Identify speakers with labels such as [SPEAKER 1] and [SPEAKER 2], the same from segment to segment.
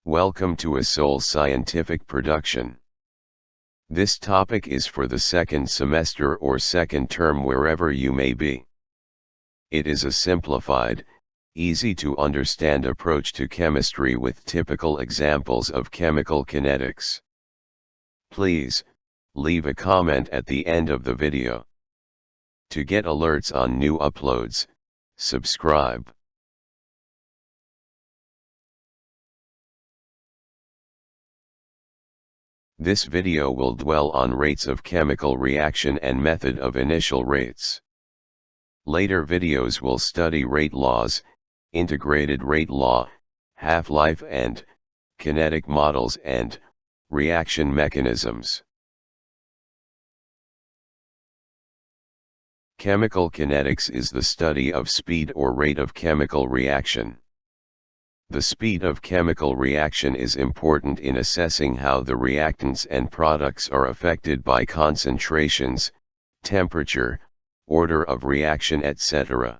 [SPEAKER 1] Welcome to a sole scientific production. This topic is for the second semester or second term wherever you may be. It is a simplified, easy to understand approach to chemistry with typical examples of chemical kinetics. Please, leave a comment at the end of the video. To get alerts on new uploads, subscribe. This video will dwell on rates of chemical reaction and method of initial rates. Later videos will study rate laws, integrated rate law, half-life and kinetic models and reaction mechanisms. Chemical kinetics is the study of speed or rate of chemical reaction. The speed of chemical reaction is important in assessing how the reactants and products are affected by concentrations, temperature, order of reaction, etc.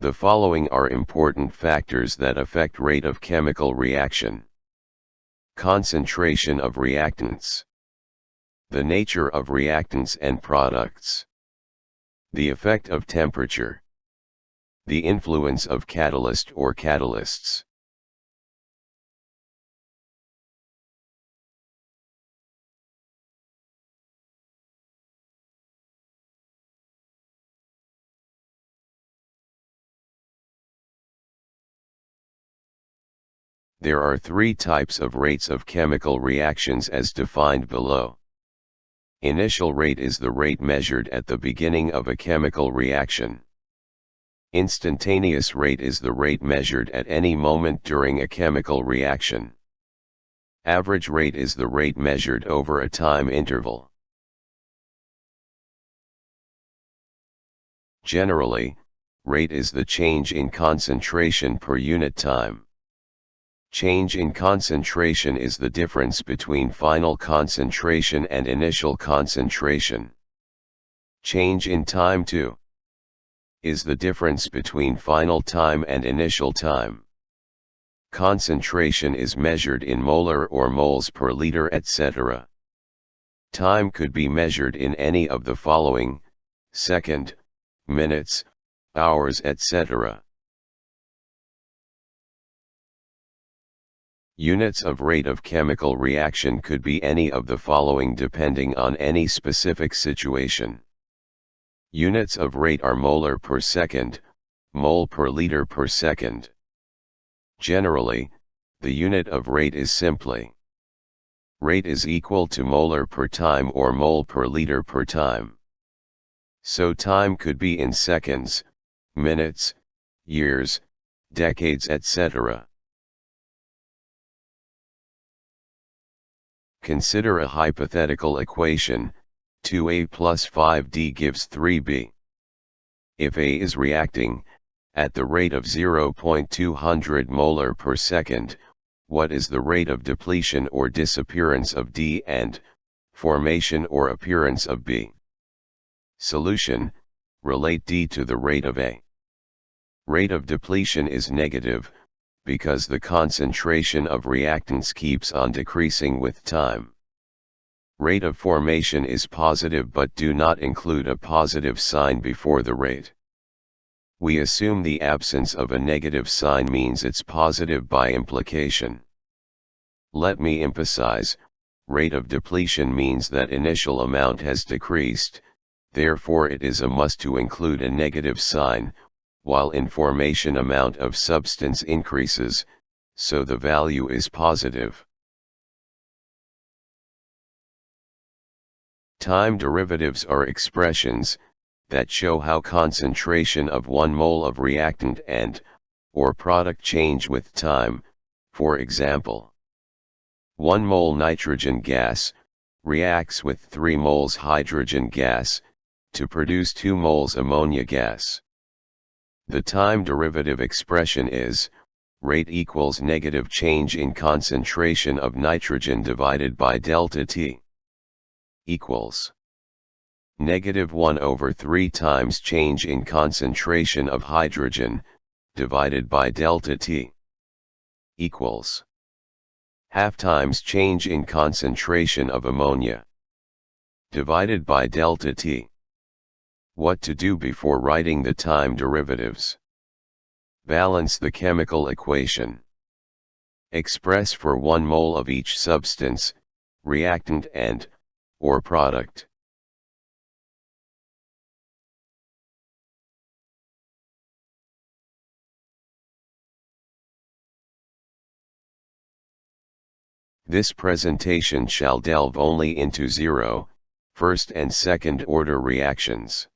[SPEAKER 1] The following are important factors that affect rate of chemical reaction. Concentration of reactants. The nature of reactants and products. The effect of temperature. The influence of catalyst or catalysts. There are three types of rates of chemical reactions as defined below. Initial rate is the rate measured at the beginning of a chemical reaction. Instantaneous rate is the rate measured at any moment during a chemical reaction. Average rate is the rate measured over a time interval. Generally, rate is the change in concentration per unit time. Change in concentration is the difference between final concentration and initial concentration. Change in time too is the difference between final time and initial time. Concentration is measured in molar or moles per liter, etc. Time could be measured in any of the following: second, minutes, hours, etc. Units of rate of chemical reaction could be any of the following depending on any specific situation. Units of rate are molar per second, mole per liter per second. Generally, the unit of rate is simply rate is equal to molar per time or mole per liter per time. So time could be in seconds, minutes, years, decades, etc. Consider a hypothetical equation: 2a plus 5d gives 3b. If A is reacting at the rate of 0.200 molar per second, what is the rate of depletion or disappearance of D and formation or appearance of B? Solution: relate D to the rate of A. Rate of depletion is negative, because the concentration of reactants keeps on decreasing with time. Rate of formation is positive but do not include a positive sign before the rate. We assume the absence of a negative sign means it's positive by implication. Let me emphasize, rate of depletion means that initial amount has decreased, therefore it is a must to include a negative sign, while information amount of substance increases, so the value is positive. Time derivatives are expressions that show how concentration of 1 mole of reactant or product change with time. For example, 1 mole nitrogen gas reacts with 3 moles hydrogen gas to produce 2 moles ammonia gas. The time derivative expression is rate equals negative change in concentration of nitrogen divided by delta T equals -1/3 times change in concentration of hydrogen divided by delta T equals half times change in concentration of ammonia divided by delta T. What to do before writing the time derivatives? Balance the chemical equation. Express for 1 mole of each substance, reactant or product. This presentation shall delve only into first and second order reactions.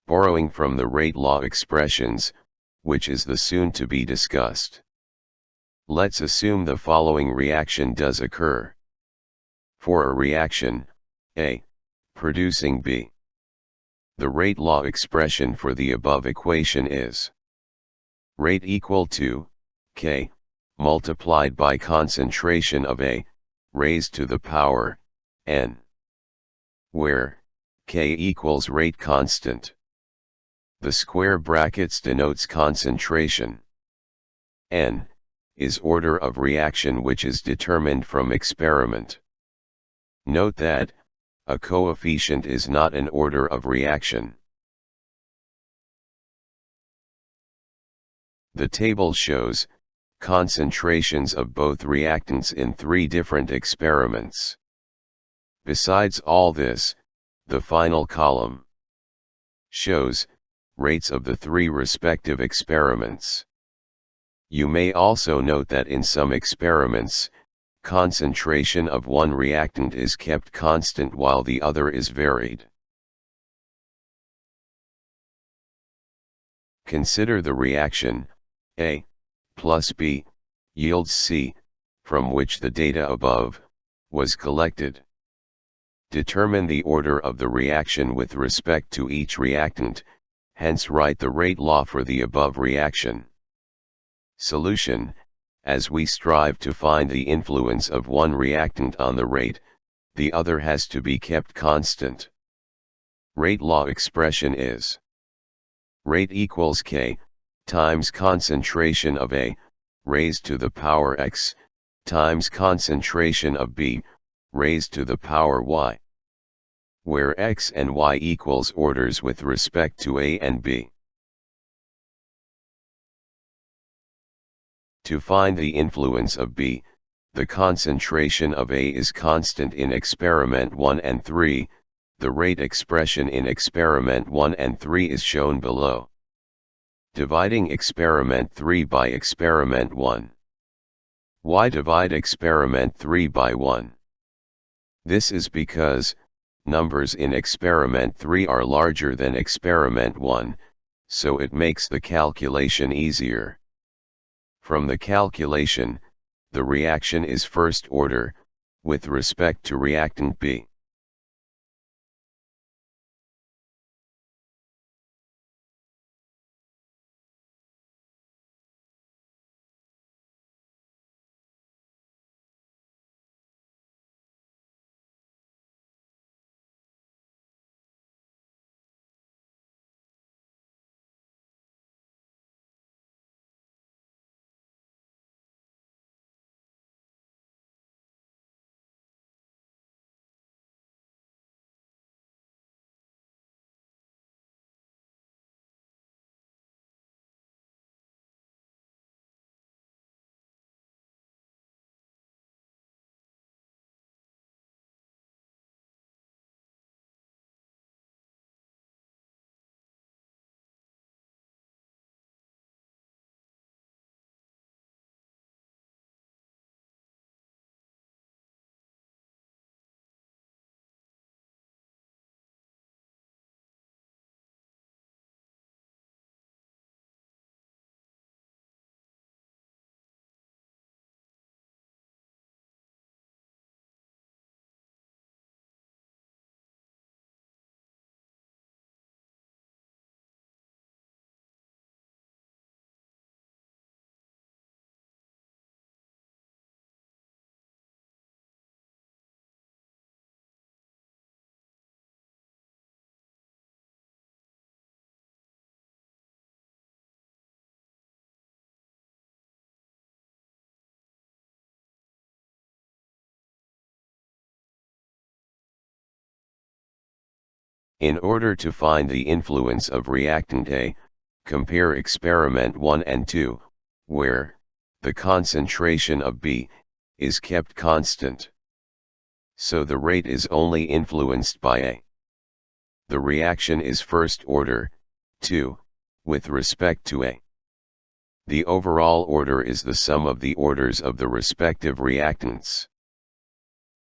[SPEAKER 1] Borrowing from the rate law expressions, which is the soon to be discussed. Let's assume the following reaction does occur. For a reaction, A, producing B. The rate law expression for the above equation is rate equal to K, multiplied by concentration of A, raised to the power, N. Where, K equals rate constant. The square brackets denotes concentration. N, is order of reaction which is determined from experiment. Note that, a coefficient is not an order of reaction. The table shows concentrations of both reactants in 3 different experiments. Besides all this, the final column shows rates of the 3 respective experiments. You may also note that in some experiments, concentration of one reactant is kept constant while the other is varied. Consider the reaction, A plus B, yields C, from which the data above was collected. Determine the order of the reaction with respect to each reactant, hence write the rate law for the above reaction. Solution: as we strive to find the influence of one reactant on the rate, the other has to be kept constant. Rate law expression is rate equals K times concentration of A, raised to the power X, times concentration of B, raised to the power Y, where X and Y equals orders with respect to A and B. To find the influence of B, the concentration of A is constant in experiment 1 and 3, the rate expression in experiment 1 and 3 is shown below. Dividing experiment 3 by experiment 1. Why divide experiment 3 by 1? This is because numbers in experiment 3 are larger than experiment 1, so it makes the calculation easier. From the calculation, the reaction is first order, with respect to reactant B. In order to find the influence of reactant A, compare experiment 1 and 2, where the concentration of B is kept constant. So the rate is only influenced by A. The reaction is first order, 2, with respect to A. The overall order is the sum of the orders of the respective reactants.